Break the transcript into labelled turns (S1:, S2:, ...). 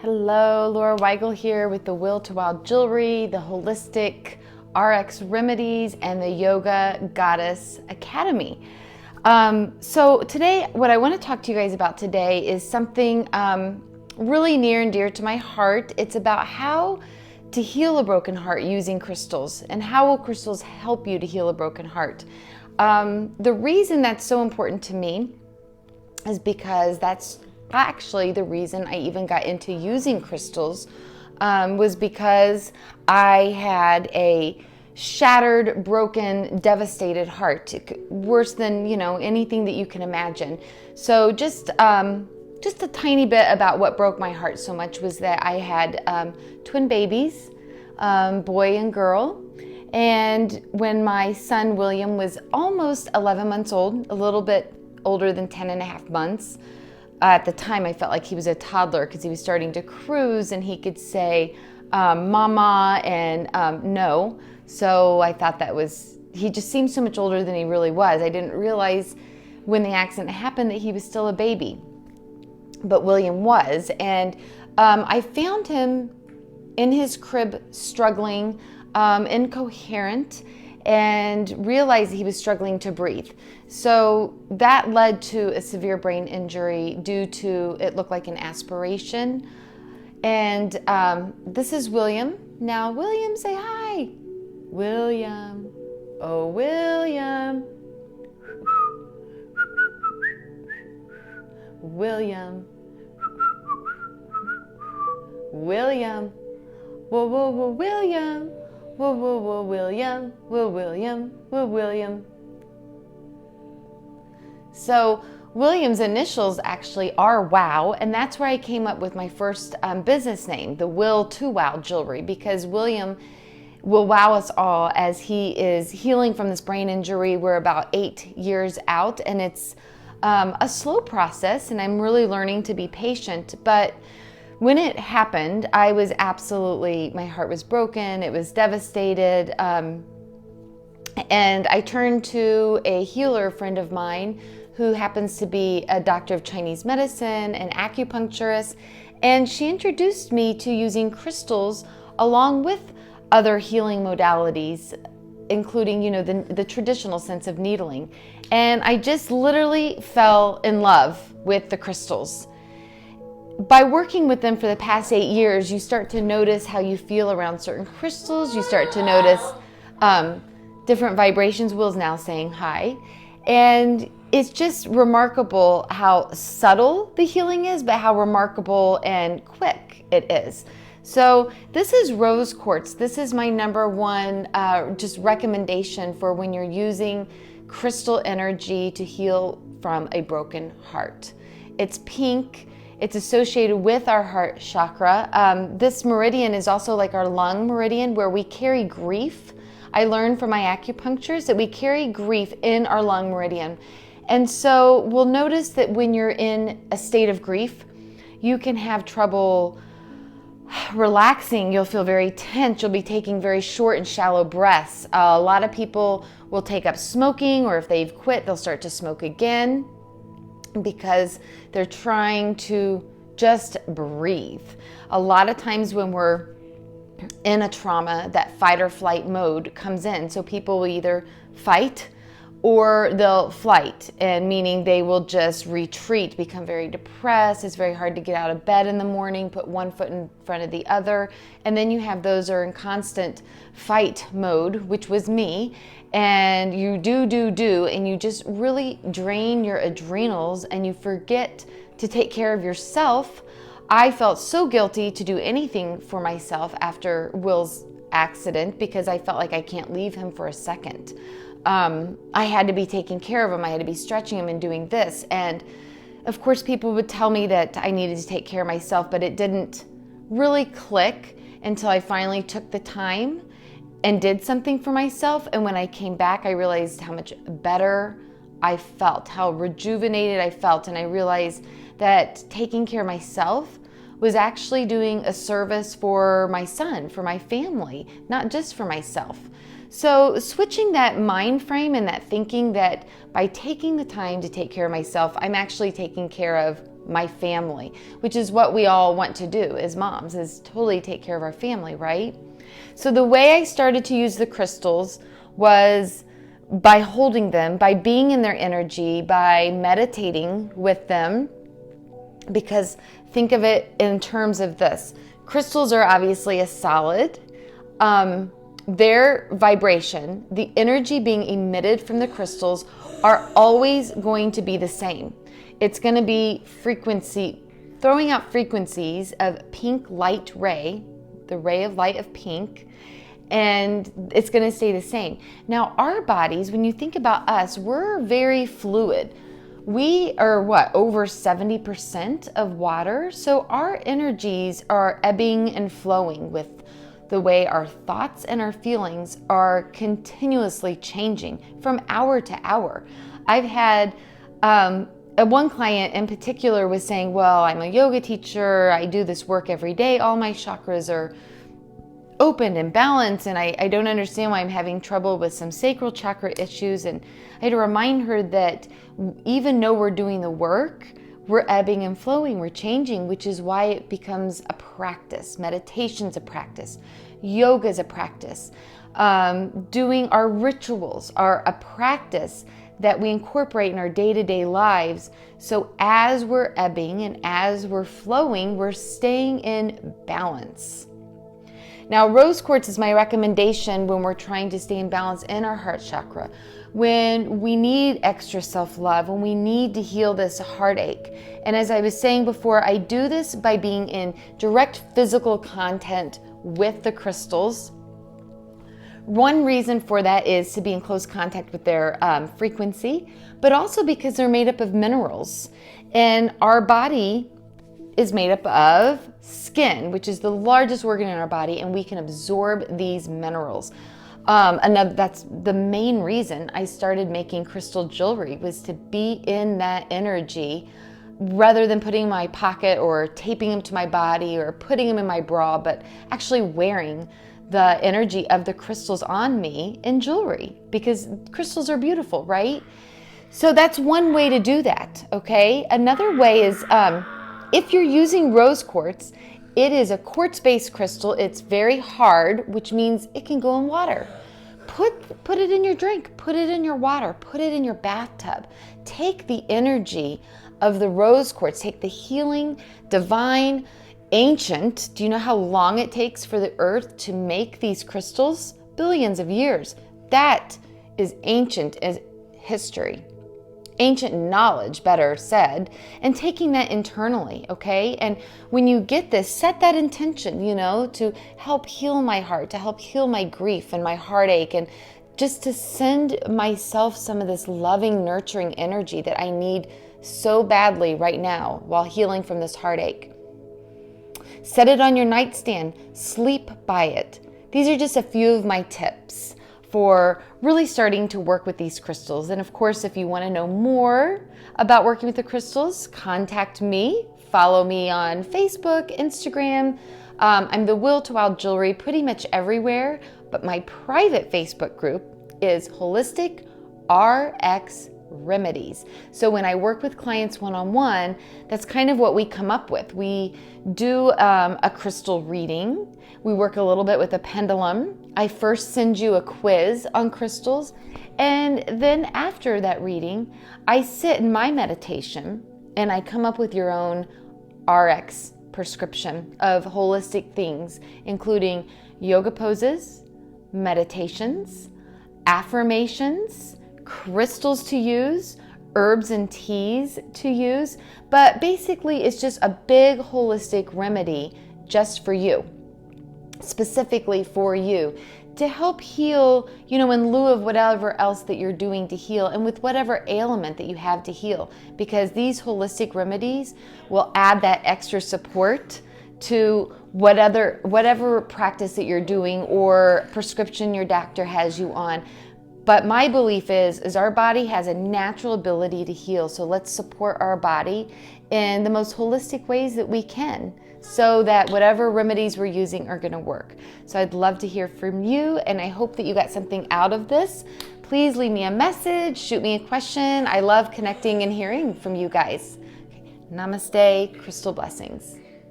S1: Hello, Laura Weigel here with the Will to Wild Jewelry, the Holistic RX Remedies, and the Yoga Goddess Academy. So today, what I want to talk to you guys about today is something really near and dear to my heart. It's about how to heal a broken heart using crystals, and how will crystals help you to heal a broken heart. The reason that's so important to me is because that's actually the reason I even got into using crystals, was because I had a shattered, broken, devastated heart, worse than anything that you can imagine. So just a tiny bit about what broke my heart so much was that I had twin babies, boy and girl. And when my son William was almost 11 months old, a little bit older than 10 and a half months, at the time I felt like he was a toddler because he was starting to cruise and he could say mama and no. So I thought he just seemed so much older than he really was. I didn't realize when the accident happened that he was still a baby, but William was. And I found him in his crib struggling, incoherent, and realized he was struggling to breathe. So that led to a severe brain injury due to, it looked like an aspiration. And this is William. Now, William, say hi. William. Oh, William. William. William. Whoa, whoa, whoa, William. Whoa, whoa, whoa, William. Whoa, William. Whoa, William. So William's initials actually are WOW, and that's where I came up with my first business name, the Will to Wild Jewelry, because William will wow us all as he is healing from this brain injury. We're about 8 years out, and it's a slow process, and I'm really learning to be patient. But when it happened, I was my heart was broken, it was devastated, and I turned to a healer friend of mine who happens to be a doctor of Chinese medicine, an acupuncturist, and she introduced me to using crystals along with other healing modalities, including, the traditional sense of needling. And I just literally fell in love with the crystals. By working with them for the past 8 years, you start to notice how you feel around certain crystals. You start to notice different vibrations. Will's now saying hi. And it's just remarkable how subtle the healing is, but how remarkable and quick it is. So this is rose quartz. This is my number one just recommendation for when you're using crystal energy to heal from a broken heart. It's pink. It's associated with our heart chakra. This meridian is also like our lung meridian, where we carry grief. I learned from my acupuncturist that we carry grief in our lung meridian. And so we'll notice that when you're in a state of grief, you can have trouble relaxing. You'll feel very tense. You'll be taking very short and shallow breaths. A lot of people will take up smoking, or if they've quit, they'll start to smoke again, because they're trying to just breathe. A lot of times when we're in a trauma, that fight or flight mode comes in. So people will either fight or they'll flight, and meaning they will just retreat, become very depressed. It's very hard to get out of bed in the morning, put one foot in front of the other. And then you have those who are in constant fight mode, which was me. And you do, and you just really drain your adrenals and you forget to take care of yourself. I felt so guilty to do anything for myself after Will's accident because I felt like I can't leave him for a second. I had to be taking care of him. I had to be stretching him and doing this. And of course, people would tell me that I needed to take care of myself, but it didn't really click until I finally took the time and did something for myself. And when I came back, I realized how much better I felt, how rejuvenated I felt. And I realized that taking care of myself was actually doing a service for my son, for my family, not just for myself. So switching that mind frame and that thinking that by taking the time to take care of myself, I'm actually taking care of my family, which is what we all want to do as moms, is totally take care of our family, right? So the way I started to use the crystals was by holding them, by being in their energy, by meditating with them. Because think of it in terms of this. Crystals are obviously a solid. Their vibration, the energy being emitted from the crystals, are always going to be the same. It's going to be frequency, throwing out frequencies of pink light ray, the ray of light of pink, and it's going to stay the same. Now, our bodies, when you think about us, we're very fluid. We are over 70% of water. So our energies are ebbing and flowing with the way our thoughts and our feelings are continuously changing from hour to hour. I've had one client in particular was saying, well, I'm a yoga teacher. I do this work every day. All my chakras are open and balanced, and I don't understand why I'm having trouble with some sacral chakra issues. And I had to remind her that even though we're doing the work, we're ebbing and flowing, we're changing, which is why it becomes a practice. Meditation's a practice. Yoga's a practice. Doing our rituals are a practice that we incorporate in our day-to-day lives. So as we're ebbing and as we're flowing, we're staying in balance. Now, rose quartz is my recommendation when we're trying to stay in balance in our heart chakra, when we need extra self-love, when we need to heal this heartache. And as I was saying before, I do this by being in direct physical contact with the crystals. One reason for that is to be in close contact with their frequency, but also because they're made up of minerals. And our body is made up of skin, which is the largest organ in our body, and we can absorb these minerals. That's the main reason I started making crystal jewelry, was to be in that energy rather than putting in my pocket or taping them to my body or putting them in my bra, but actually wearing the energy of the crystals on me in jewelry, because crystals are beautiful, right? So that's one way to do that, okay? Another way is if you're using rose quartz, it is a quartz-based crystal. It's very hard, which means it can go in water. Put it in your drink, put it in your water, put it in your bathtub. Take the energy of the rose quartz, take the healing, divine, ancient. Do you know how long it takes for the earth to make these crystals? Billions of years. That is ancient as history. Ancient knowledge, better said, and taking that internally, okay? And when you get this, set that intention, to help heal my heart, to help heal my grief and my heartache, and just to send myself some of this loving, nurturing energy that I need so badly right now while healing from this heartache. Set it on your nightstand, sleep by it. These are just a few of my tips for really starting to work with these crystals. And of course, if you want to know more about working with the crystals, contact me. Follow me on Facebook, Instagram. I'm the Will to Wild Jewelry pretty much everywhere, but my private Facebook group is Holistic RX Remedies. So when I work with clients one-on-one, that's kind of what we come up with. We do a crystal reading. We work a little bit with a pendulum. I first send you a quiz on crystals, and then after that reading, I sit in my meditation and I come up with your own RX prescription of holistic things, including yoga poses, meditations, affirmations, crystals to use, herbs and teas to use. But basically, it's just a big holistic remedy just for you, specifically for you, to help heal, in lieu of whatever else that you're doing to heal, and with whatever ailment that you have to heal, because these holistic remedies will add that extra support to whatever practice that you're doing or prescription your doctor has you on. But my belief is our body has a natural ability to heal. So let's support our body in the most holistic ways that we can, so that whatever remedies we're using are going to work. So I'd love to hear from you, and I hope that you got something out of this. Please leave me a message, shoot me a question. I love connecting and hearing from you guys. Namaste, crystal blessings.